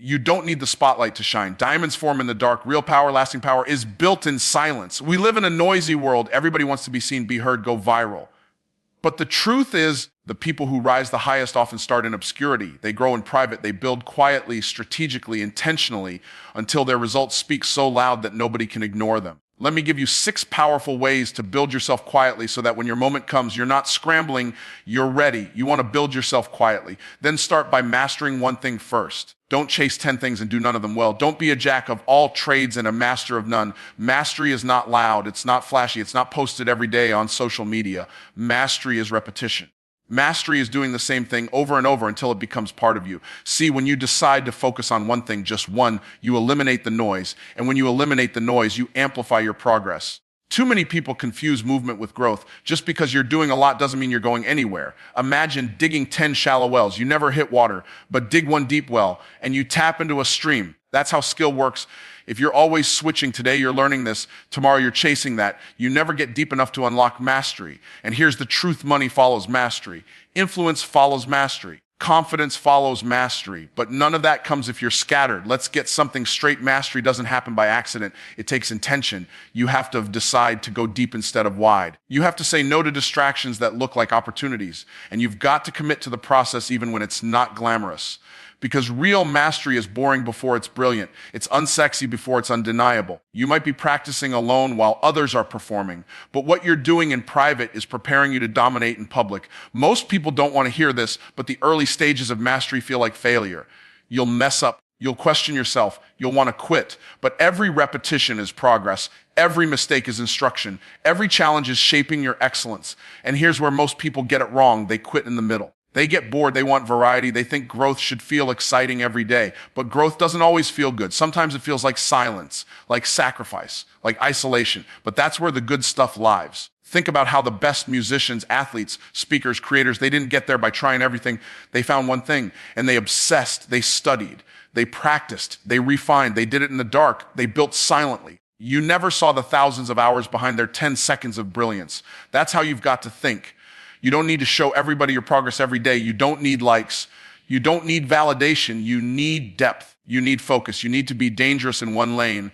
You don't need the spotlight to shine. Diamonds form in the dark. Real power, lasting power is built in silence. We live in a noisy world. Everybody wants to be seen, be heard, go viral. But the truth is, the people who rise the highest often start in obscurity. They grow in private. They build quietly, strategically, intentionally, until their results speak so loud that nobody can ignore them. Let me give you 6 powerful ways to build yourself quietly so that when your moment comes, you're not scrambling, you're ready. You want to build yourself quietly. Then start by mastering one thing first. Don't chase 10 things and do none of them well. Don't be a jack of all trades and a master of none. Mastery is not loud. It's not flashy. It's not posted every day on social media. Mastery is repetition. Mastery is doing the same thing over and over until it becomes part of you. See, when you decide to focus on one thing, just one, you eliminate the noise. And when you eliminate the noise, you amplify your progress. Too many people confuse movement with growth. Just because you're doing a lot doesn't mean you're going anywhere. Imagine digging 10 shallow wells. You never hit water, but dig one deep well and you tap into a stream. That's how skill works. If you're always switching, today you're learning this, tomorrow you're chasing that, you never get deep enough to unlock mastery. And here's the truth: money follows mastery. Influence follows mastery. Confidence follows mastery. But none of that comes if you're scattered. Let's get something straight. Mastery doesn't happen by accident. It takes intention. You have to decide to go deep instead of wide. You have to say no to distractions that look like opportunities. And you've got to commit to the process even when it's not glamorous. Because real mastery is boring before it's brilliant. It's unsexy before it's undeniable. You might be practicing alone while others are performing, but what you're doing in private is preparing you to dominate in public. Most people don't want to hear this, but the early stages of mastery feel like failure. You'll mess up. You'll question yourself. You'll want to quit. But every repetition is progress. Every mistake is instruction. Every challenge is shaping your excellence. And here's where most people get it wrong. They quit in the middle. They get bored, they want variety, they think growth should feel exciting every day. But growth doesn't always feel good. Sometimes it feels like silence, like sacrifice, like isolation. But that's where the good stuff lives. Think about how the best musicians, athletes, speakers, creators, they didn't get there by trying everything. They found one thing, and they obsessed, they studied, they practiced, they refined, they did it in the dark, they built silently. You never saw the thousands of hours behind their 10 seconds of brilliance. That's how you've got to think. You don't need to show everybody your progress every day. You don't need likes. You don't need validation. You need depth. You need focus. You need to be dangerous in one lane.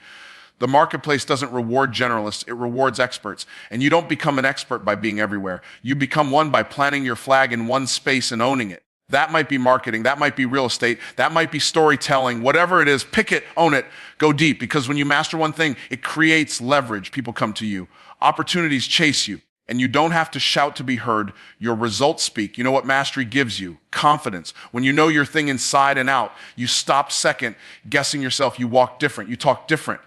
The marketplace doesn't reward generalists. It rewards experts. And you don't become an expert by being everywhere. You become one by planting your flag in one space and owning it. That might be marketing. That might be real estate. That might be storytelling. Whatever it is, pick it, own it, go deep. Because when you master one thing, it creates leverage. People come to you. Opportunities chase you. And you don't have to shout to be heard. Your results speak. You know what mastery gives you? Confidence. When you know your thing inside and out, you stop second guessing yourself. You walk different. You talk different.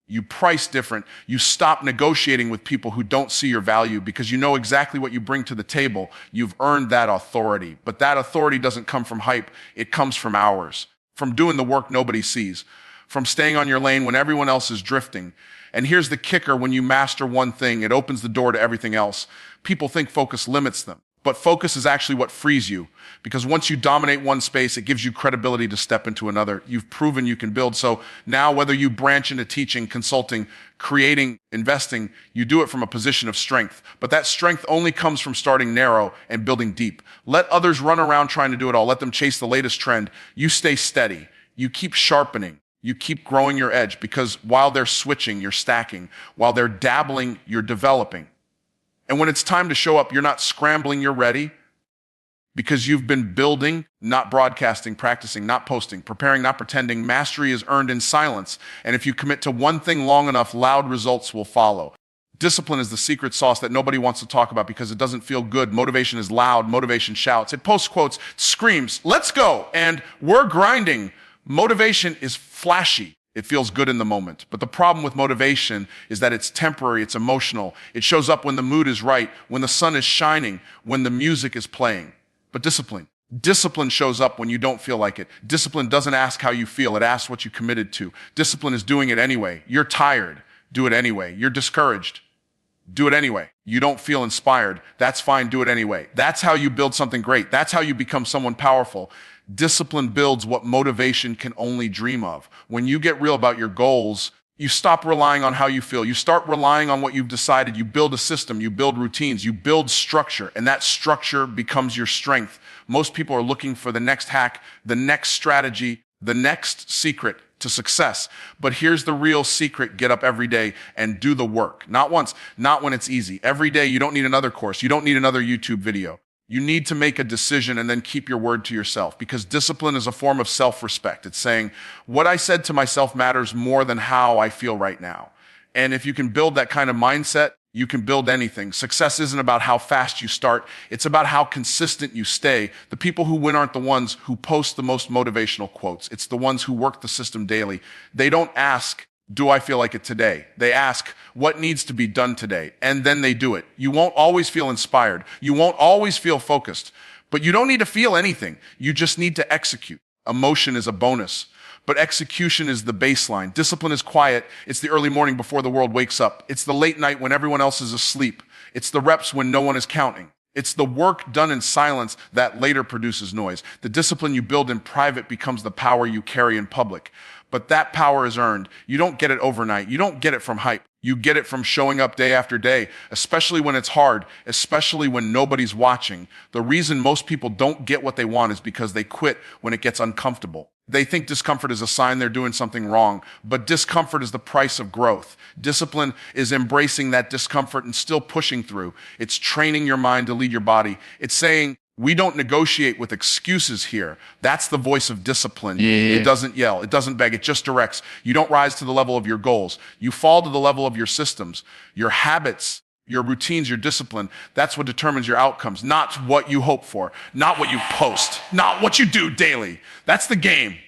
You price different. You stop negotiating with people who don't see your value because you know exactly what you bring to the table. You've earned that authority. But that authority doesn't come from hype. It comes from hours, from doing the work nobody sees, from staying on your lane when everyone else is drifting. And here's the kicker: when you master one thing, it opens the door to everything else. People think focus limits them, but focus is actually what frees you. Because once you dominate one space, it gives you credibility to step into another. You've proven you can build. So now whether you branch into teaching, consulting, creating, investing, you do it from a position of strength. But that strength only comes from starting narrow and building deep. Let others run around trying to do it all. Let them chase the latest trend. You stay steady. You keep sharpening. You keep growing your edge, because while they're switching, you're stacking. While they're dabbling, you're developing. And when it's time to show up, you're not scrambling, you're ready, because you've been building, not broadcasting, practicing, not posting, preparing, not pretending. Mastery is earned in silence. And if you commit to one thing long enough, loud results will follow. Discipline is the secret sauce that nobody wants to talk about because it doesn't feel good. Motivation is loud. Motivation shouts. It posts quotes, screams, "Let's go," and "We're grinding." Motivation is flashy. It feels good in the moment. But the problem with motivation is that it's temporary, it's emotional. It shows up when the mood is right, when the sun is shining, when the music is playing. But discipline shows up when you don't feel like it. Discipline doesn't ask how you feel, it asks what you committed to. Discipline is doing it anyway. You're tired, do it anyway. You're discouraged, do it anyway. You don't feel inspired, that's fine, do it anyway. That's how you build something great. That's how you become someone powerful. Discipline builds what motivation can only dream of. When you get real about your goals, you stop relying on how you feel. You start relying on what you've decided. You build a system, you build routines, you build structure, and that structure becomes your strength. Most people are looking for the next hack, the next strategy, the next secret to success. But here's the real secret. Get up every day and do the work. Not once, not when it's easy. Every day. You don't need another course. You don't need another YouTube video. You need to make a decision and then keep your word to yourself, because discipline is a form of self-respect. It's saying, what I said to myself matters more than how I feel right now. And if you can build that kind of mindset, you can build anything. Success isn't about how fast you start. It's about how consistent you stay. The people who win aren't the ones who post the most motivational quotes. It's the ones who work the system daily. They don't ask, do I feel like it today? They ask, what needs to be done today? And then they do it. You won't always feel inspired. You won't always feel focused, but you don't need to feel anything. You just need to execute. Emotion is a bonus, but execution is the baseline. Discipline is quiet. It's the early morning before the world wakes up. It's the late night when everyone else is asleep. It's the reps when no one is counting. It's the work done in silence that later produces noise. The discipline you build in private becomes the power you carry in public. But that power is earned. You don't get it overnight. You don't get it from hype. You get it from showing up day after day, especially when it's hard, especially when nobody's watching. The reason most people don't get what they want is because they quit when it gets uncomfortable. They think discomfort is a sign they're doing something wrong, but discomfort is the price of growth. Discipline is embracing that discomfort and still pushing through. It's training your mind to lead your body. It's saying, we don't negotiate with excuses here. That's the voice of discipline. Yeah. It doesn't yell. It doesn't beg. It just directs. You don't rise to the level of your goals. You fall to the level of your systems, your habits, your routines, your discipline. That's what determines your outcomes, not what you hope for, not what you post, not what you do daily. That's the game.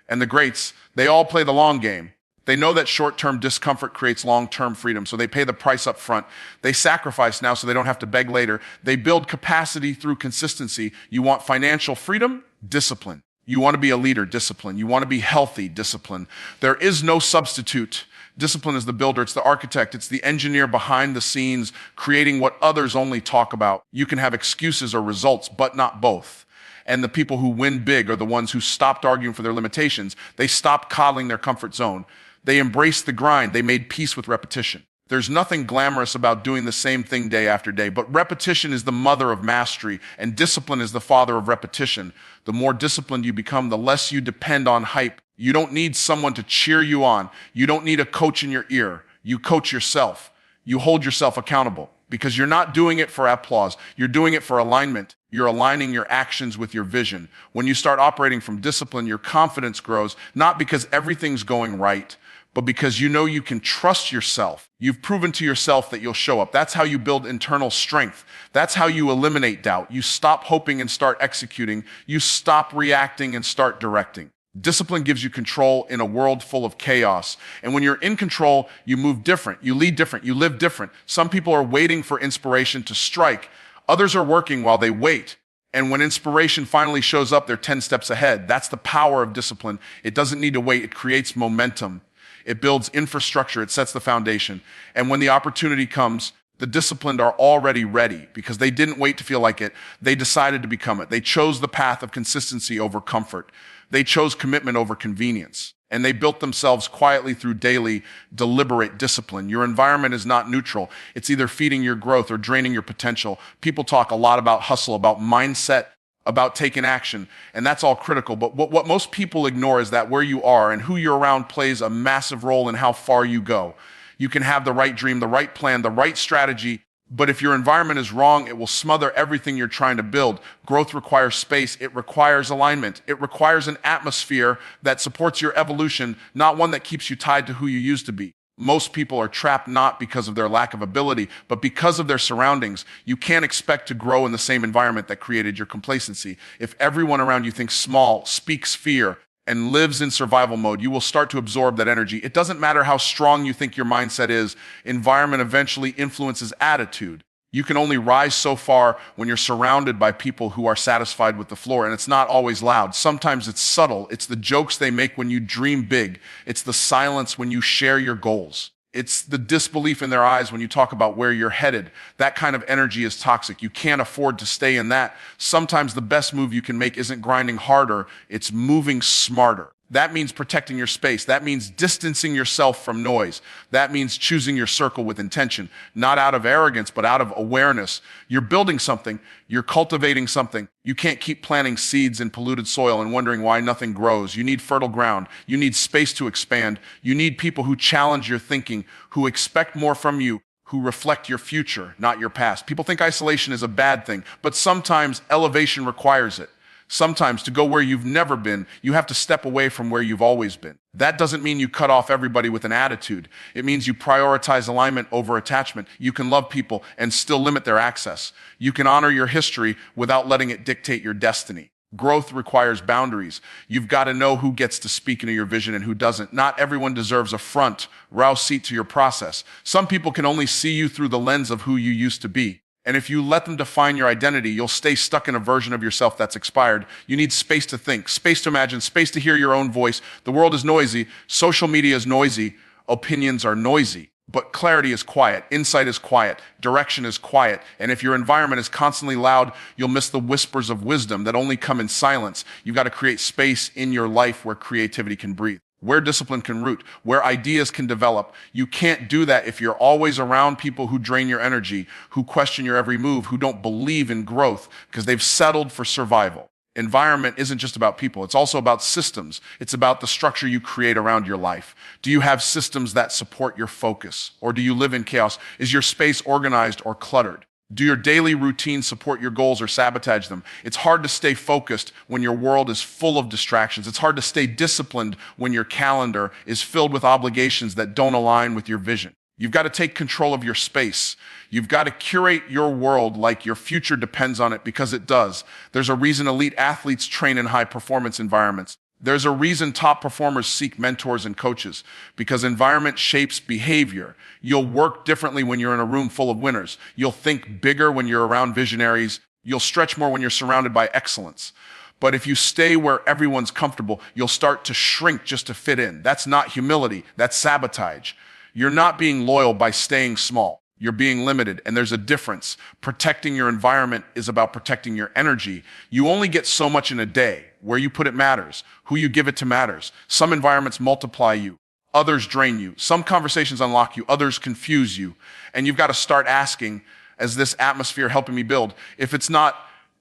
And the greats, they all play the long game. They know that short-term discomfort creates long-term freedom, so they pay the price up front. They sacrifice now so they don't have to beg later. They build capacity through consistency. You want financial freedom? Discipline. You want to be a leader? Discipline. You want to be healthy? Discipline. There is no substitute. Discipline is the builder. It's the architect. It's the engineer behind the scenes, creating what others only talk about. You can have excuses or results, but not both. And the people who win big are the ones who stopped arguing for their limitations. They stopped coddling their comfort zone. They embraced the grind. They made peace with repetition. There's nothing glamorous about doing the same thing day after day, but repetition is the mother of mastery, and discipline is the father of repetition. The more disciplined you become, the less you depend on hype. You don't need someone to cheer you on. You don't need a coach in your ear. You coach yourself. You hold yourself accountable because you're not doing it for applause. You're doing it for alignment. You're aligning your actions with your vision. When you start operating from discipline, your confidence grows, not because everything's going right, but because you know you can trust yourself. You've proven to yourself that you'll show up. That's how you build internal strength. That's how you eliminate doubt. You stop hoping and start executing. You stop reacting and start directing. Discipline gives you control in a world full of chaos. And when you're in control, you move different. You lead different. You live different. Some people are waiting for inspiration to strike. Others are working while they wait. And when inspiration finally shows up, they're 10 steps ahead. That's the power of discipline. It doesn't need to wait. It creates momentum. It builds infrastructure. It sets the foundation. And when the opportunity comes, the disciplined are already ready because they didn't wait to feel like it. They decided to become it. They chose the path of consistency over comfort. They chose commitment over convenience. And they built themselves quietly through daily, deliberate discipline. Your environment is not neutral. It's either feeding your growth or draining your potential. People talk a lot about hustle, about mindset, about taking action, and that's all critical. But what most people ignore is that where you are and who you're around plays a massive role in how far you go. You can have the right dream, the right plan, the right strategy, but if your environment is wrong, it will smother everything you're trying to build. Growth requires space. It requires alignment. It requires an atmosphere that supports your evolution, not one that keeps you tied to who you used to be. Most people are trapped not because of their lack of ability, but because of their surroundings. You can't expect to grow in the same environment that created your complacency. If everyone around you thinks small, speaks fear, and lives in survival mode, you will start to absorb that energy. It doesn't matter how strong you think your mindset is. Environment eventually influences attitude. You can only rise so far when you're surrounded by people who are satisfied with the floor, and it's not always loud. Sometimes it's subtle. It's the jokes they make when you dream big. It's the silence when you share your goals. It's the disbelief in their eyes when you talk about where you're headed. That kind of energy is toxic. You can't afford to stay in that. Sometimes the best move you can make isn't grinding harder, it's moving smarter. That means protecting your space. That means distancing yourself from noise. That means choosing your circle with intention, not out of arrogance, but out of awareness. You're building something. You're cultivating something. You can't keep planting seeds in polluted soil and wondering why nothing grows. You need fertile ground. You need space to expand. You need people who challenge your thinking, who expect more from you, who reflect your future, not your past. People think isolation is a bad thing, but sometimes elevation requires it. Sometimes to go where you've never been, you have to step away from where you've always been. That doesn't mean you cut off everybody with an attitude. It means you prioritize alignment over attachment. You can love people and still limit their access. You can honor your history without letting it dictate your destiny. Growth requires boundaries. You've got to know who gets to speak into your vision and who doesn't. Not everyone deserves a front row seat to your process. Some people can only see you through the lens of who you used to be. And if you let them define your identity, you'll stay stuck in a version of yourself that's expired. You need space to think, space to imagine, space to hear your own voice. The world is noisy. Social media is noisy. Opinions are noisy. But clarity is quiet. Insight is quiet. Direction is quiet. And if your environment is constantly loud, you'll miss the whispers of wisdom that only come in silence. You've got to create space in your life where creativity can breathe, where discipline can root, where ideas can develop. You can't do that if you're always around people who drain your energy, who question your every move, who don't believe in growth because they've settled for survival. Environment isn't just about people. It's also about systems. It's about the structure you create around your life. Do you have systems that support your focus, or do you live in chaos? Is your space organized or cluttered? Do your daily routines support your goals or sabotage them? It's hard to stay focused when your world is full of distractions. It's hard to stay disciplined when your calendar is filled with obligations that don't align with your vision. You've got to take control of your space. You've got to curate your world like your future depends on it, because it does. There's a reason elite athletes train in high-performance environments. There's a reason top performers seek mentors and coaches, because environment shapes behavior. You'll work differently when you're in a room full of winners. You'll think bigger when you're around visionaries. You'll stretch more when you're surrounded by excellence. But if you stay where everyone's comfortable, you'll start to shrink just to fit in. That's not humility. That's sabotage. You're not being loyal by staying small. You're being limited, and there's a difference. Protecting your environment is about protecting your energy. You only get so much in a day. Where you put it matters. Who you give it to matters. Some environments multiply you. Others drain you. Some conversations unlock you. Others confuse you. And you've got to start asking, is this atmosphere helping me build? If it's not,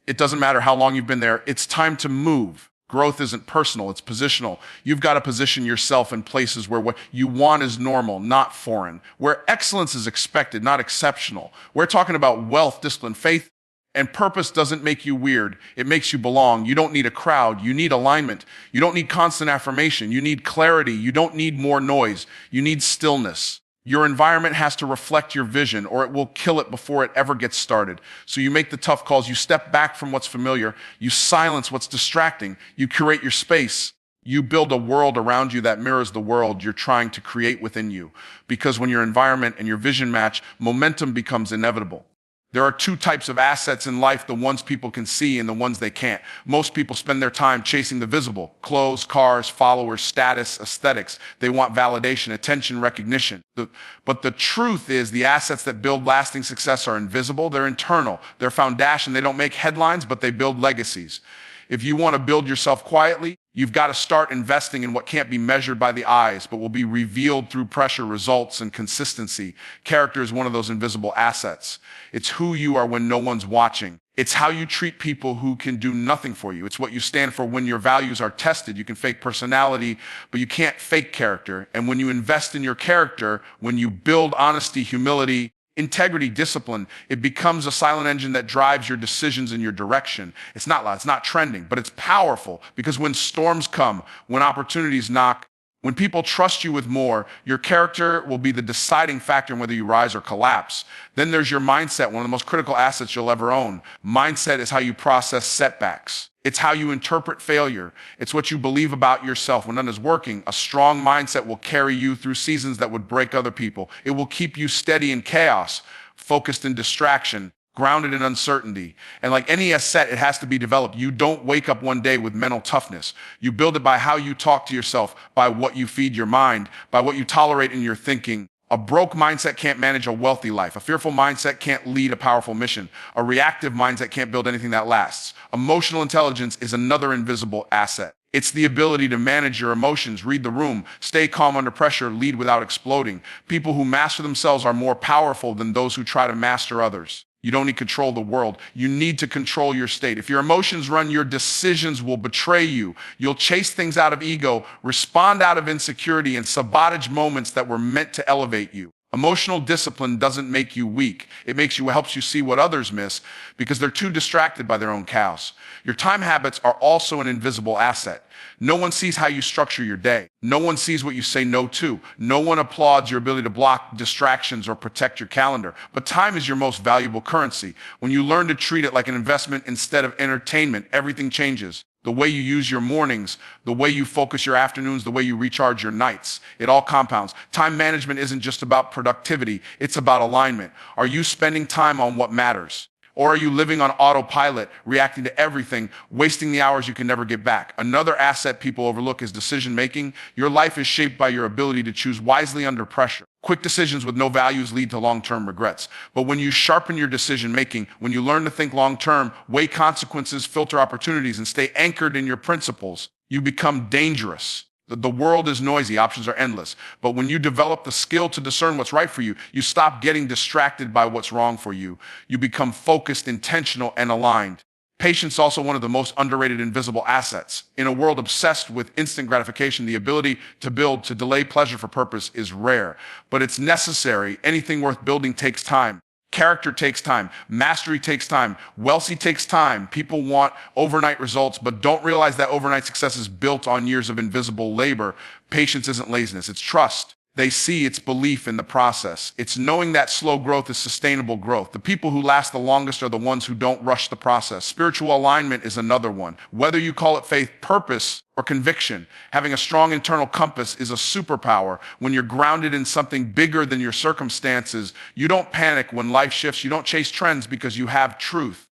it doesn't matter how long you've been there. It's time to move. Growth isn't personal, it's positional. You've got to position yourself in places where what you want is normal, not foreign. Where excellence is expected, not exceptional. We're talking about wealth, discipline, faith, and purpose doesn't make you weird. It makes you belong. You don't need a crowd. You need alignment. You don't need constant affirmation. You need clarity. You don't need more noise. You need stillness. Your environment has to reflect your vision, or it will kill it before it ever gets started. So you make the tough calls. You step back from what's familiar. You silence what's distracting. You curate your space. You build a world around you that mirrors the world you're trying to create within you. Because when your environment and your vision match, momentum becomes inevitable. There are two types of assets in life, the ones people can see and the ones they can't. Most people spend their time chasing the visible: clothes, cars, followers, status, aesthetics. They want validation, attention, recognition. But the truth is, the assets that build lasting success are invisible. They're internal. They're foundation. They don't make headlines, but they build legacies. If you want to build yourself quietly, you've got to start investing in what can't be measured by the eyes, but will be revealed through pressure, results, and consistency. Character is one of those invisible assets. It's who you are when no one's watching. It's how you treat people who can do nothing for you. It's what you stand for when your values are tested. You can fake personality, but you can't fake character. And when you invest in your character, when you build honesty, humility, integrity, discipline, it becomes a silent engine that drives your decisions in your direction. It's not loud, it's not trending, but it's powerful, because when storms come, when opportunities knock, when people trust you with more, your character will be the deciding factor in whether you rise or collapse. Then there's your mindset, one of the most critical assets you'll ever own. Mindset is how you process setbacks. It's how you interpret failure. It's what you believe about yourself when none is working. A strong mindset will carry you through seasons that would break other people. It will keep you steady in chaos, focused in distraction, grounded in uncertainty. And like any asset, it has to be developed. You don't wake up one day with mental toughness. You build it by how you talk to yourself, by what you feed your mind, by what you tolerate in your thinking. A broke mindset can't manage a wealthy life. A fearful mindset can't lead a powerful mission. A reactive mindset can't build anything that lasts. Emotional intelligence is another invisible asset. It's the ability to manage your emotions, read the room, stay calm under pressure, lead without exploding. People who master themselves are more powerful than those who try to master others. You don't need to control the world. You need to control your state. If your emotions run, your decisions will betray you. You'll chase things out of ego, respond out of insecurity, and sabotage moments that were meant to elevate you. Emotional discipline doesn't make you weak. It helps you see what others miss because they're too distracted by their own chaos. Your time habits are also an invisible asset. No one sees how you structure your day. No one sees what you say no to. No one applauds your ability to block distractions or protect your calendar. But time is your most valuable currency. When you learn to treat it like an investment instead of entertainment, everything changes. The way you use your mornings, the way you focus your afternoons, the way you recharge your nights, it all compounds. Time management isn't just about productivity, it's about alignment. Are you spending time on what matters? Or are you living on autopilot, reacting to everything, wasting the hours you can never get back? Another asset people overlook is decision making. Your life is shaped by your ability to choose wisely under pressure. Quick decisions with no values lead to long-term regrets. But when you sharpen your decision making, when you learn to think long-term, weigh consequences, filter opportunities, and stay anchored in your principles, you become dangerous. The world is noisy, options are endless. But when you develop the skill to discern what's right for you, you stop getting distracted by what's wrong for you. You become focused, intentional, and aligned. Patience is also one of the most underrated invisible assets. In a world obsessed with instant gratification, the ability to build, to delay pleasure for purpose is rare. But it's necessary. Anything worth building takes time. Character takes time. Mastery takes time. Wealthy takes time. People want overnight results, but don't realize that overnight success is built on years of invisible labor. Patience isn't laziness. It's trust. They see its belief in the process. It's knowing that slow growth is sustainable growth. The people who last the longest are the ones who don't rush the process. Spiritual alignment is another one. Whether you call it faith, purpose, or conviction, having a strong internal compass is a superpower. When you're grounded in something bigger than your circumstances, you don't panic when life shifts. You don't chase trends because you have truth.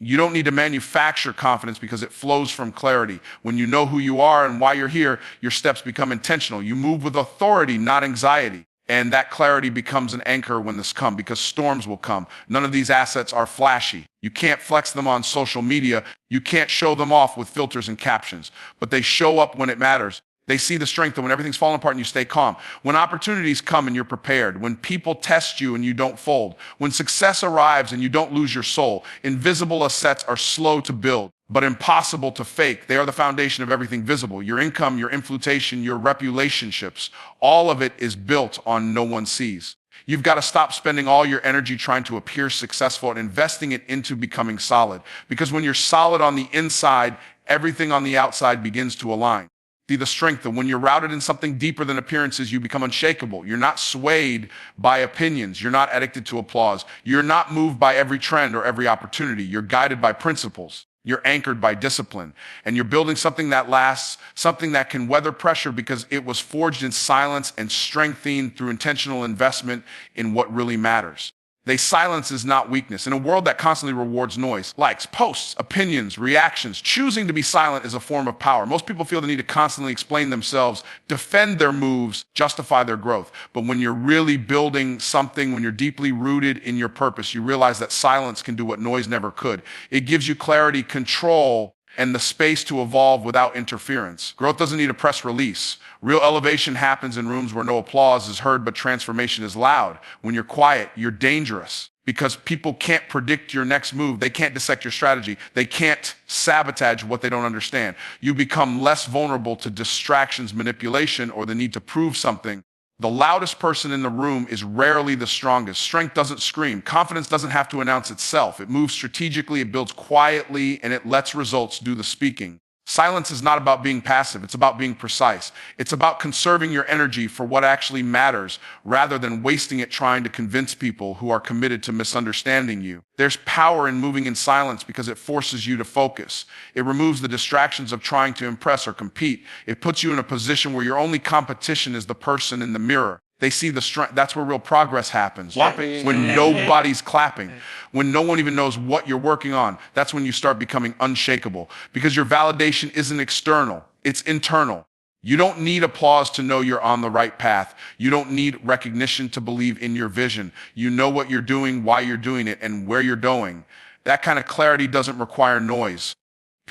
You don't need to manufacture confidence because it flows from clarity. When you know who you are and why you're here, your steps become intentional. You move with authority, not anxiety. And that clarity becomes an anchor when this comes because storms will come. None of these assets are flashy. You can't flex them on social media. You can't show them off with filters and captions, but they show up when it matters. They see the strength of when everything's falling apart and you stay calm. When opportunities come and you're prepared. When people test you and you don't fold. When success arrives and you don't lose your soul. Invisible assets are slow to build, but impossible to fake. They are the foundation of everything visible. Your income, your influtation, your relationships, all of it is built on no one sees. You've got to stop spending all your energy trying to appear successful and investing it into becoming solid. Because when you're solid on the inside, everything on the outside begins to align. See the strength of when you're routed in something deeper than appearances, you become unshakable. You're not swayed by opinions. You're not addicted to applause. You're not moved by every trend or every opportunity. You're guided by principles. You're anchored by discipline. And you're building something that lasts, something that can weather pressure because it was forged in silence and strengthened through intentional investment in what really matters. Silence is not weakness. In a world that constantly rewards noise, likes, posts, opinions, reactions, choosing to be silent is a form of power. Most people feel the need to constantly explain themselves, defend their moves, justify their growth. But when you're really building something, when you're deeply rooted in your purpose, you realize that silence can do what noise never could. It gives you clarity, control, and the space to evolve without interference. Growth doesn't need a press release. Real elevation happens in rooms where no applause is heard, but transformation is loud. When you're quiet, you're dangerous because people can't predict your next move. They can't dissect your strategy. They can't sabotage what they don't understand. You become less vulnerable to distractions, manipulation, or the need to prove something. The loudest person in the room is rarely the strongest. Strength doesn't scream. Confidence doesn't have to announce itself. It moves strategically, it builds quietly, and it lets results do the speaking. Silence is not about being passive. It's about being precise. It's about conserving your energy for what actually matters rather than wasting it trying to convince people who are committed to misunderstanding you. There's power in moving in silence because it forces you to focus. It removes the distractions of trying to impress or compete. It puts you in a position where your only competition is the person in the mirror. They see the strength. That's where real progress happens. When nobody's clapping, when no one even knows what you're working on, that's when you start becoming unshakable because your validation isn't external, it's internal. You don't need applause to know you're on the right path. You don't need recognition to believe in your vision. You know what you're doing, why you're doing it, and where you're going. That kind of clarity doesn't require noise.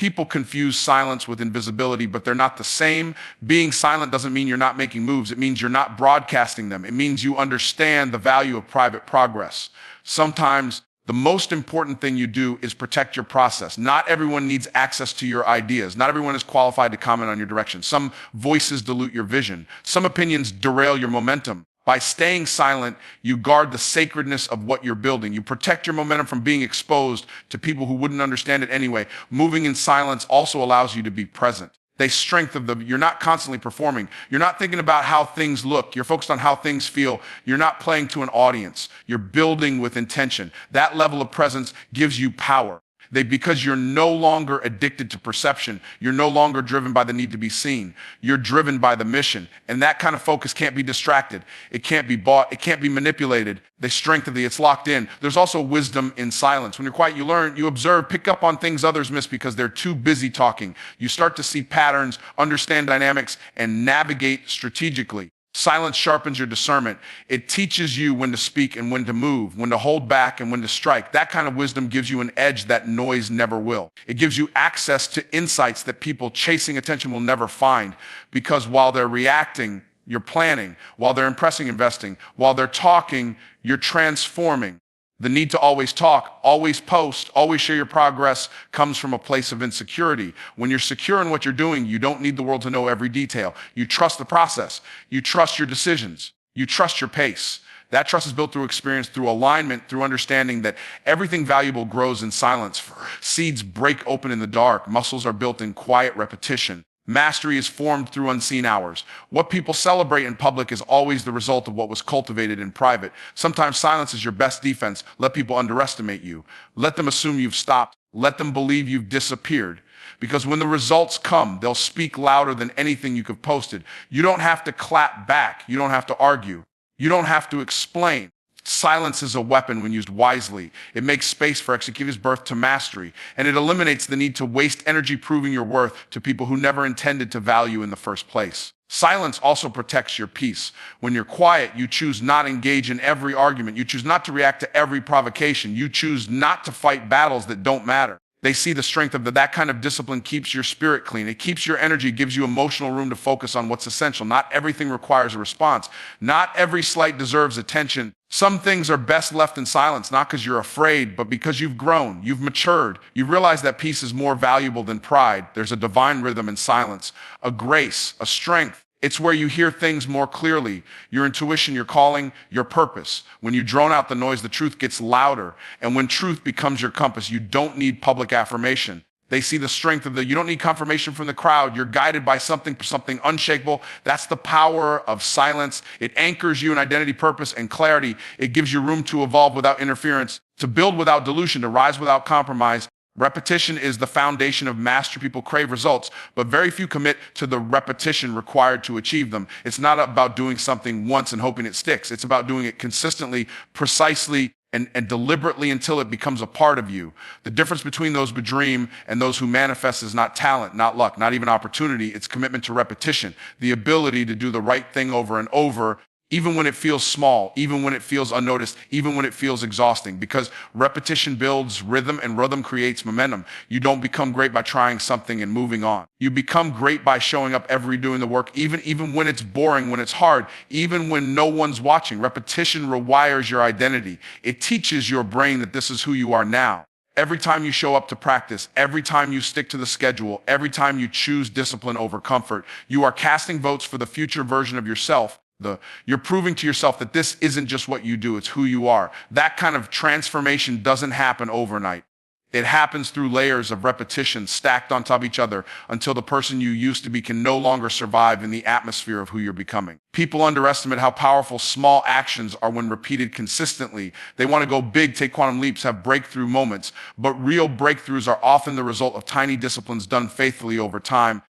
People confuse silence with invisibility, but they're not the same. Being silent doesn't mean you're not making moves. It means you're not broadcasting them. It means you understand the value of private progress. Sometimes the most important thing you do is protect your process. Not everyone needs access to your ideas. Not everyone is qualified to comment on your direction. Some voices dilute your vision. Some opinions derail your momentum. By staying silent, you guard the sacredness of what you're building. You protect your momentum from being exposed to people who wouldn't understand it anyway. Moving in silence also allows you to be present. You're not constantly performing. You're not thinking about how things look. You're focused on how things feel. You're not playing to an audience. You're building with intention. That level of presence gives you power. Because you're no longer addicted to perception. You're no longer driven by the need to be seen. You're driven by the mission. And that kind of focus can't be distracted. It can't be bought. It can't be manipulated. The strength of it's locked in. There's also wisdom in silence. When you're quiet, you learn, you observe, pick up on things others miss because they're too busy talking. You start to see patterns, understand dynamics, and navigate strategically. Silence sharpens your discernment. It teaches you when to speak and when to move, when to hold back and when to strike. That kind of wisdom gives you an edge that noise never will. It gives you access to insights that people chasing attention will never find, because while they're reacting, you're planning. While they're impressing, investing. While they're talking, you're transforming. The need to always talk, always post, always share your progress comes from a place of insecurity. When you're secure in what you're doing, you don't need the world to know every detail. You trust the process. You trust your decisions. You trust your pace. That trust is built through experience, through alignment, through understanding that everything valuable grows in silence. Seeds break open in the dark. Muscles are built in quiet repetition. Mastery is formed through unseen hours. What people celebrate in public is always the result of what was cultivated in private. Sometimes silence is your best defense. Let people underestimate you. Let them assume you've stopped. Let them believe you've disappeared. Because when the results come, they'll speak louder than anything you could posted. You don't have to clap back. You don't have to argue. You don't have to explain. Silence is a weapon when used wisely. It makes space for executives' birth to mastery, and it eliminates the need to waste energy proving your worth to people who never intended to value in the first place. Silence also protects your peace. When you're quiet, you choose not to engage in every argument. You choose not to react to every provocation. You choose not to fight battles that don't matter. They see the strength of that kind of discipline keeps your spirit clean. It keeps your energy, gives you emotional room to focus on what's essential. Not everything requires a response. Not every slight deserves attention. Some things are best left in silence, not because you're afraid, but because you've grown, you've matured. You realize that peace is more valuable than pride. There's a divine rhythm in silence, a grace, a strength. It's where you hear things more clearly. Your intuition, your calling, your purpose. When you drone out the noise, the truth gets louder. And when truth becomes your compass, you don't need public affirmation. They see the strength of you don't need confirmation from the crowd. You're guided by something unshakable. That's the power of silence. It anchors you in identity, purpose, and clarity. It gives you room to evolve without interference, to build without dilution, to rise without compromise. Repetition is the foundation of mastery. People crave results, but very few commit to the repetition required to achieve them. It's not about doing something once and hoping it sticks. It's about doing it consistently, precisely, and deliberately until it becomes a part of you. The difference between those who dream and those who manifest is not talent, not luck, not even opportunity. It's commitment to repetition, the ability to do the right thing over and over, even when it feels small, even when it feels unnoticed, even when it feels exhausting, because repetition builds rhythm and rhythm creates momentum. You don't become great by trying something and moving on. You become great by showing up doing the work, even when it's boring, when it's hard, even when no one's watching. Repetition rewires your identity. It teaches your brain that this is who you are now. Every time you show up to practice, every time you stick to the schedule, every time you choose discipline over comfort, you are casting votes for the future version of yourself. You're proving to yourself that this isn't just what you do, it's who you are. That kind of transformation doesn't happen overnight. It happens through layers of repetition stacked on top of each other until the person you used to be can no longer survive in the atmosphere of who you're becoming. People underestimate how powerful small actions are when repeated consistently. They want to go big, take quantum leaps, have breakthrough moments, but real breakthroughs are often the result of tiny disciplines done faithfully over time.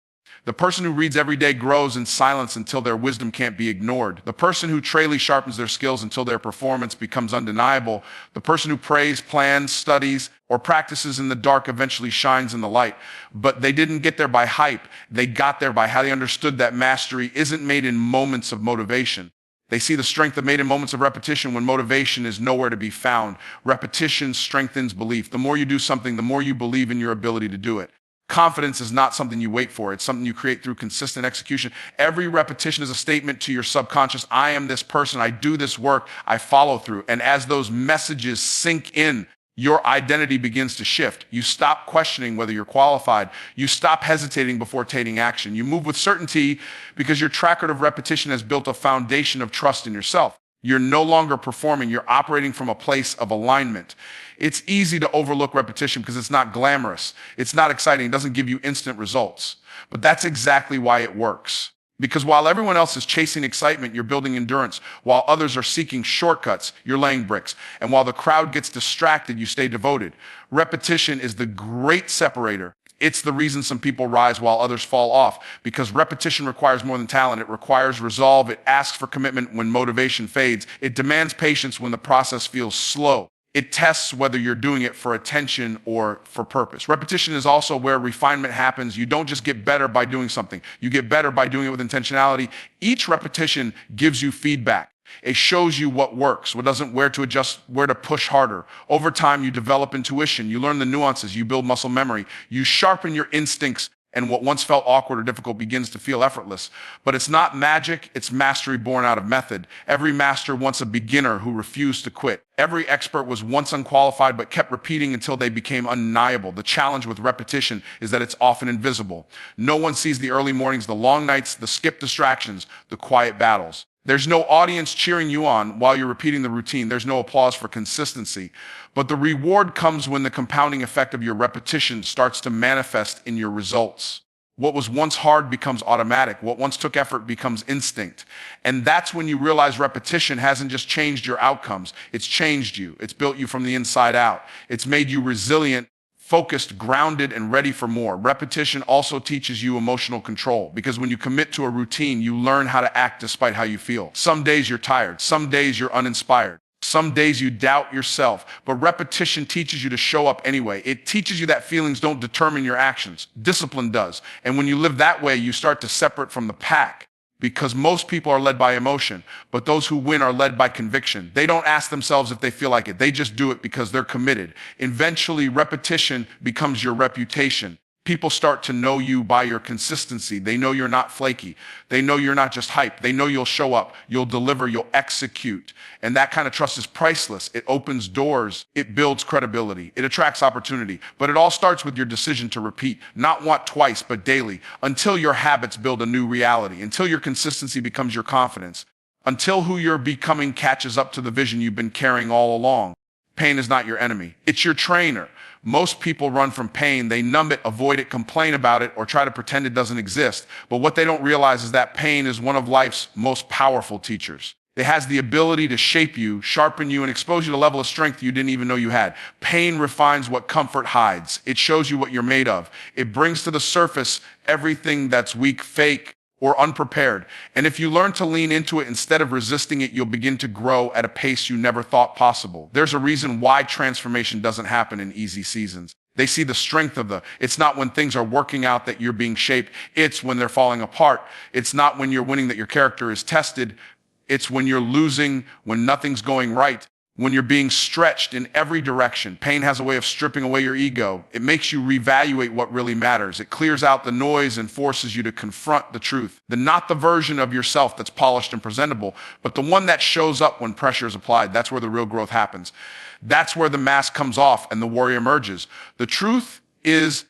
The person who reads every day grows in silence until their wisdom can't be ignored. The person who traily sharpens their skills until their performance becomes undeniable. The person who prays, plans, studies, or practices in the dark eventually shines in the light. But they didn't get there by hype. They got there by how they understood that mastery isn't made in moments of motivation. They see the strength of made in moments of repetition when motivation is nowhere to be found. Repetition strengthens belief. The more you do something, the more you believe in your ability to do it. Confidence is not something you wait for. It's something you create through consistent execution. Every repetition is a statement to your subconscious. I am this person. I do this work. I follow through. And as those messages sink in, your identity begins to shift. You stop questioning whether you're qualified. You stop hesitating before taking action. You move with certainty because your track record of repetition has built a foundation of trust in yourself. You're no longer performing. You're operating from a place of alignment. It's easy to overlook repetition because it's not glamorous. It's not exciting. It doesn't give you instant results. But that's exactly why it works. Because while everyone else is chasing excitement, you're building endurance. While others are seeking shortcuts, you're laying bricks. And while the crowd gets distracted, you stay devoted. Repetition is the great separator. It's the reason some people rise while others fall off, because repetition requires more than talent. It requires resolve. It asks for commitment when motivation fades. It demands patience when the process feels slow. It tests whether you're doing it for attention or for purpose. Repetition is also where refinement happens. You don't just get better by doing something. You get better by doing it with intentionality. Each repetition gives you feedback. It shows you what works, what doesn't, where to adjust, where to push harder. Over time, you develop intuition. You learn the nuances. You build muscle memory. You sharpen your instincts, and what once felt awkward or difficult begins to feel effortless. But it's not magic. It's mastery born out of method. Every master once a beginner who refused to quit. Every expert was once unqualified but kept repeating until they became undeniable. The challenge with repetition is that it's often invisible. No one sees the early mornings, the long nights, the skipped distractions, the quiet battles. There's no audience cheering you on while you're repeating the routine. There's no applause for consistency. But the reward comes when the compounding effect of your repetition starts to manifest in your results. What was once hard becomes automatic. What once took effort becomes instinct. And that's when you realize repetition hasn't just changed your outcomes. It's changed you. It's built you from the inside out. It's made you resilient, focused, grounded, and ready for more. Repetition also teaches you emotional control, because when you commit to a routine, you learn how to act despite how you feel. Some days you're tired. Some days you're uninspired. Some days you doubt yourself, but repetition teaches you to show up anyway. It teaches you that feelings don't determine your actions. Discipline does. And when you live that way, you start to separate from the pack. Because most people are led by emotion, but those who win are led by conviction. They don't ask themselves if they feel like it. They just do it because they're committed. Eventually, repetition becomes your reputation. People start to know you by your consistency. They know you're not flaky. They know you're not just hype. They know you'll show up, you'll deliver, you'll execute. And that kind of trust is priceless. It opens doors. It builds credibility. It attracts opportunity. But it all starts with your decision to repeat, not once, twice, but daily, until your habits build a new reality, until your consistency becomes your confidence, until who you're becoming catches up to the vision you've been carrying all along. Pain is not your enemy. It's your trainer. Most people run from pain. They numb it, avoid it, complain about it, or try to pretend it doesn't exist. But what they don't realize is that pain is one of life's most powerful teachers. It has the ability to shape you, sharpen you, and expose you to a level of strength you didn't even know you had. Pain refines what comfort hides. It shows you what you're made of. It brings to the surface everything that's weak, fake, or unprepared. And if you learn to lean into it instead of resisting it, you'll begin to grow at a pace you never thought possible. There's a reason why transformation doesn't happen in easy seasons. They see the strength of it's not when things are working out that you're being shaped. It's when they're falling apart. It's not when you're winning that your character is tested. It's when you're losing, when nothing's going right, when you're being stretched in every direction. Pain has a way of stripping away your ego. It makes you reevaluate what really matters. It clears out the noise and forces you to confront the truth. Not the version of yourself that's polished and presentable, but the one that shows up when pressure is applied. That's where the real growth happens. That's where the mask comes off and the warrior emerges. The truth is,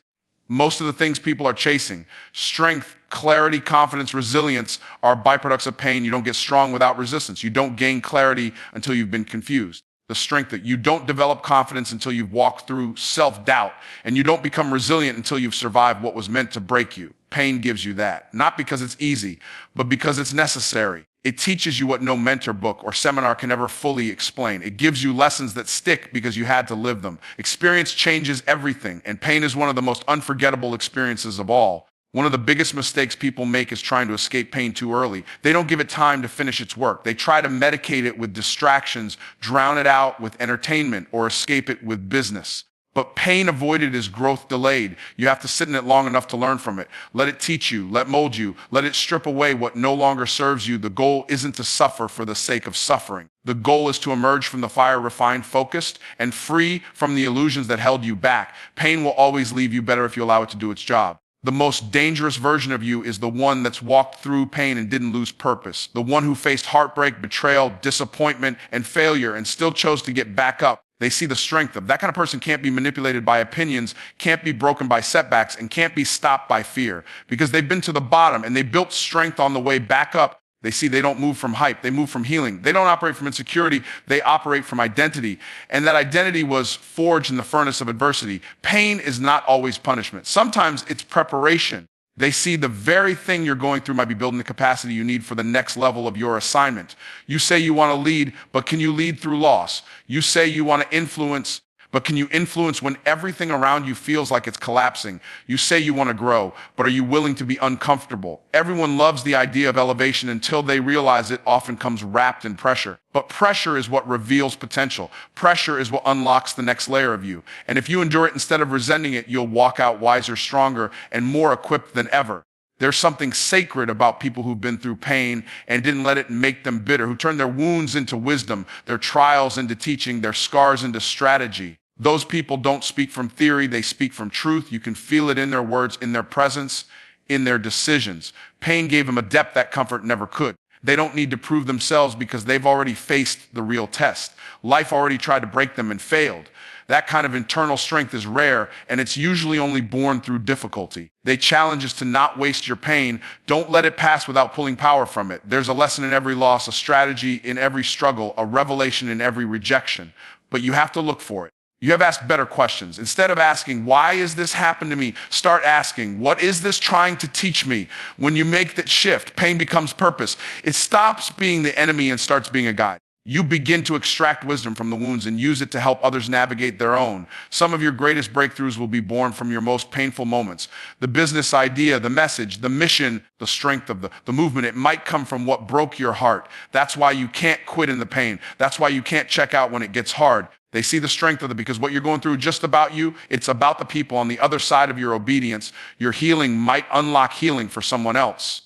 most of the things people are chasing, strength, clarity, confidence, resilience, are byproducts of pain. You don't get strong without resistance. You don't gain clarity until you've been confused. The strength that you don't develop confidence until you've walked through self-doubt, and you don't become resilient until you've survived what was meant to break you. Pain gives you that, not because it's easy, but because it's necessary. It teaches you what no mentor book or seminar can ever fully explain. It gives you lessons that stick because you had to live them. Experience changes everything, and pain is one of the most unforgettable experiences of all. One of the biggest mistakes people make is trying to escape pain too early. They don't give it time to finish its work. They try to medicate it with distractions, drown it out with entertainment, or escape it with business. But pain avoided is growth delayed. You have to sit in it long enough to learn from it. Let it teach you, let mold you, let it strip away what no longer serves you. The goal isn't to suffer for the sake of suffering. The goal is to emerge from the fire refined, focused, and free from the illusions that held you back. Pain will always leave you better if you allow it to do its job. The most dangerous version of you is the one that's walked through pain and didn't lose purpose. The one who faced heartbreak, betrayal, disappointment, and failure and still chose to get back up. They see the strength of that kind of person. Can't be manipulated by opinions, can't be broken by setbacks, and can't be stopped by fear because they've been to the bottom and they built strength on the way back up. They see they don't move from hype. They move from healing. They don't operate from insecurity. They operate from identity. And that identity was forged in the furnace of adversity. Pain is not always punishment. Sometimes it's preparation. They see the very thing you're going through might be building the capacity you need for the next level of your assignment. You say you want to lead, but can you lead through loss? You say you want to influence, but can you influence when everything around you feels like it's collapsing? You say you want to grow, but are you willing to be uncomfortable? Everyone loves the idea of elevation until they realize it often comes wrapped in pressure. But pressure is what reveals potential. Pressure is what unlocks the next layer of you. And if you endure it instead of resenting it, you'll walk out wiser, stronger, and more equipped than ever. There's something sacred about people who've been through pain and didn't let it make them bitter, who turned their wounds into wisdom, their trials into teaching, their scars into strategy. Those people don't speak from theory, they speak from truth. You can feel it in their words, in their presence, in their decisions. Pain gave them a depth that comfort never could. They don't need to prove themselves because they've already faced the real test. Life already tried to break them and failed. That kind of internal strength is rare, and it's usually only born through difficulty. They challenge us to not waste your pain. Don't let it pass without pulling power from it. There's a lesson in every loss, a strategy in every struggle, a revelation in every rejection. But you have to look for it. You have to ask better questions. Instead of asking, why is this happening to me? Start asking, what is this trying to teach me? When you make that shift, pain becomes purpose. It stops being the enemy and starts being a guide. You begin to extract wisdom from the wounds and use it to help others navigate their own. Some of your greatest breakthroughs will be born from your most painful moments. The business idea, the message, the mission, the strength of the movement, it might come from what broke your heart. That's why you can't quit in the pain. That's why you can't check out when it gets hard. They see the strength of it because what you're going through is just about you. It's about the people on the other side of your obedience. Your healing might unlock healing for someone else.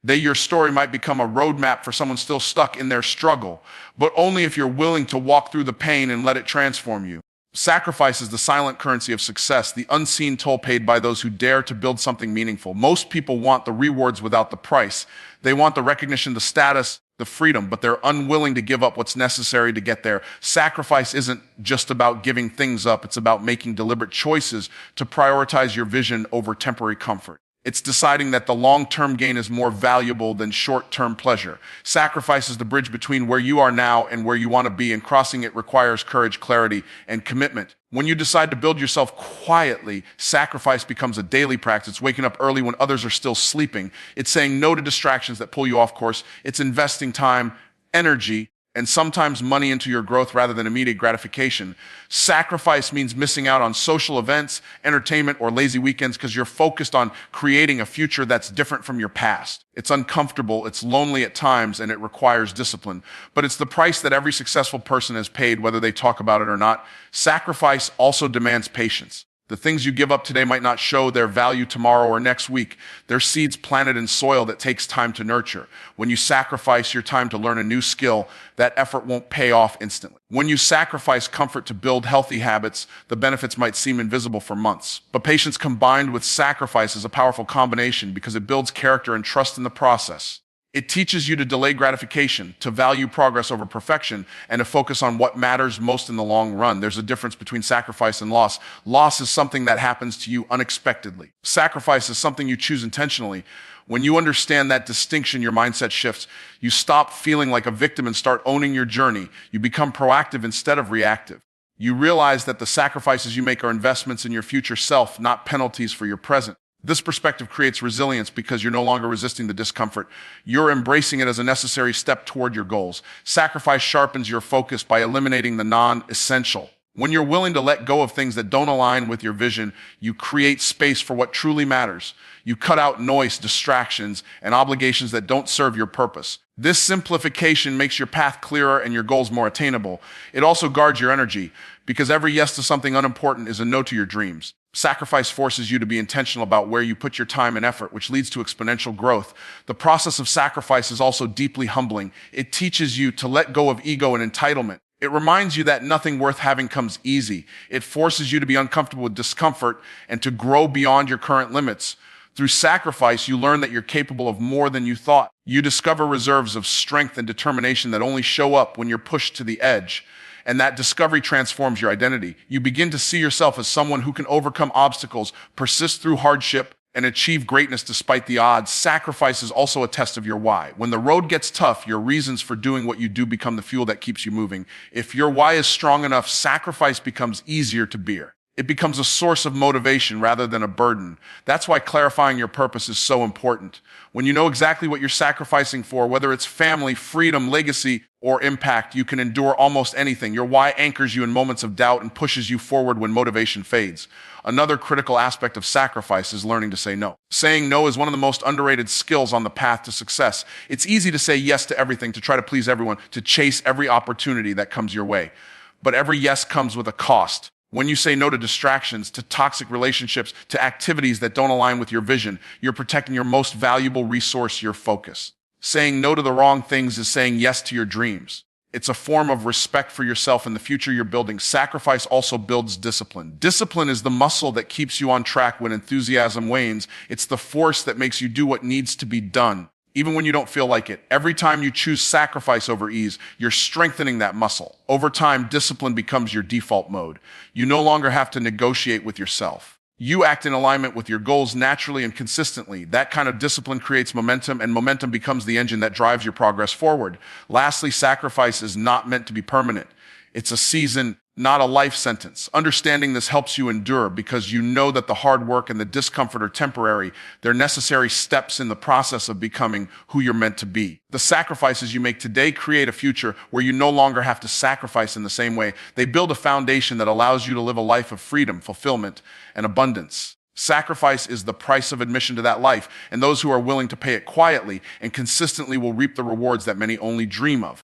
Your story might become a roadmap for someone still stuck in their struggle, but only if you're willing to walk through the pain and let it transform you. Sacrifice is the silent currency of success, the unseen toll paid by those who dare to build something meaningful. Most people want the rewards without the price. They want the recognition, the status, the freedom, but they're unwilling to give up what's necessary to get there. Sacrifice isn't just about giving things up. It's about making deliberate choices to prioritize your vision over temporary comfort. It's deciding that the long-term gain is more valuable than short-term pleasure. Sacrifice is the bridge between where you are now and where you want to be, and crossing it requires courage, clarity, and commitment. When you decide to build yourself quietly, sacrifice becomes a daily practice. It's waking up early when others are still sleeping. It's saying no to distractions that pull you off course. It's investing time, energy, and sometimes money into your growth rather than immediate gratification. Sacrifice means missing out on social events, entertainment, or lazy weekends because you're focused on creating a future that's different from your past. It's uncomfortable, it's lonely at times, and it requires discipline. But it's the price that every successful person has paid, whether they talk about it or not. Sacrifice also demands patience. The things you give up today might not show their value tomorrow or next week. They're seeds planted in soil that takes time to nurture. When you sacrifice your time to learn a new skill, that effort won't pay off instantly. When you sacrifice comfort to build healthy habits, the benefits might seem invisible for months. But patience combined with sacrifice is a powerful combination because it builds character and trust in the process. It teaches you to delay gratification, to value progress over perfection, and to focus on what matters most in the long run. There's a difference between sacrifice and loss. Loss is something that happens to you unexpectedly. Sacrifice is something you choose intentionally. When you understand that distinction, your mindset shifts. You stop feeling like a victim and start owning your journey. You become proactive instead of reactive. You realize that the sacrifices you make are investments in your future self, not penalties for your present. This perspective creates resilience because you're no longer resisting the discomfort. You're embracing it as a necessary step toward your goals. Sacrifice sharpens your focus by eliminating the non-essential. When you're willing to let go of things that don't align with your vision, you create space for what truly matters. You cut out noise, distractions, and obligations that don't serve your purpose. This simplification makes your path clearer and your goals more attainable. It also guards your energy. because every yes to something unimportant is a no to your dreams. Sacrifice forces you to be intentional about where you put your time and effort, which leads to exponential growth. The process of sacrifice is also deeply humbling. It teaches you to let go of ego and entitlement. It reminds you that nothing worth having comes easy. It forces you to be uncomfortable with discomfort and to grow beyond your current limits. Through sacrifice, you learn that you're capable of more than you thought. You discover reserves of strength and determination that only show up when you're pushed to the edge. And that discovery transforms your identity. You begin to see yourself as someone who can overcome obstacles, persist through hardship, and achieve greatness despite the odds. Sacrifice is also a test of your why. When the road gets tough, your reasons for doing what you do become the fuel that keeps you moving. If your why is strong enough, sacrifice becomes easier to bear. It becomes a source of motivation rather than a burden. That's why clarifying your purpose is so important. When you know exactly what you're sacrificing for, whether it's family, freedom, legacy, or impact, you can endure almost anything. Your why anchors you in moments of doubt and pushes you forward when motivation fades. Another critical aspect of sacrifice is learning to say no. Saying no is one of the most underrated skills on the path to success. It's easy to say yes to everything, to try to please everyone, to chase every opportunity that comes your way. But every yes comes with a cost. When you say no to distractions, to toxic relationships, to activities that don't align with your vision, you're protecting your most valuable resource, your focus. Saying no to the wrong things is saying yes to your dreams. It's a form of respect for yourself and the future you're building. Sacrifice also builds discipline. Discipline is the muscle that keeps you on track when enthusiasm wanes. It's the force that makes you do what needs to be done, even when you don't feel like it. Every time you choose sacrifice over ease, you're strengthening that muscle. Over time, discipline becomes your default mode. You no longer have to negotiate with yourself. You act in alignment with your goals naturally and consistently. That kind of discipline creates momentum, and momentum becomes the engine that drives your progress forward. Lastly, sacrifice is not meant to be permanent. It's a season, not a life sentence. Understanding this helps you endure because you know that the hard work and the discomfort are temporary. They're necessary steps in the process of becoming who you're meant to be. The sacrifices you make today create a future where you no longer have to sacrifice in the same way. They build a foundation that allows you to live a life of freedom, fulfillment, and abundance. Sacrifice is the price of admission to that life, and those who are willing to pay it quietly and consistently will reap the rewards that many only dream of.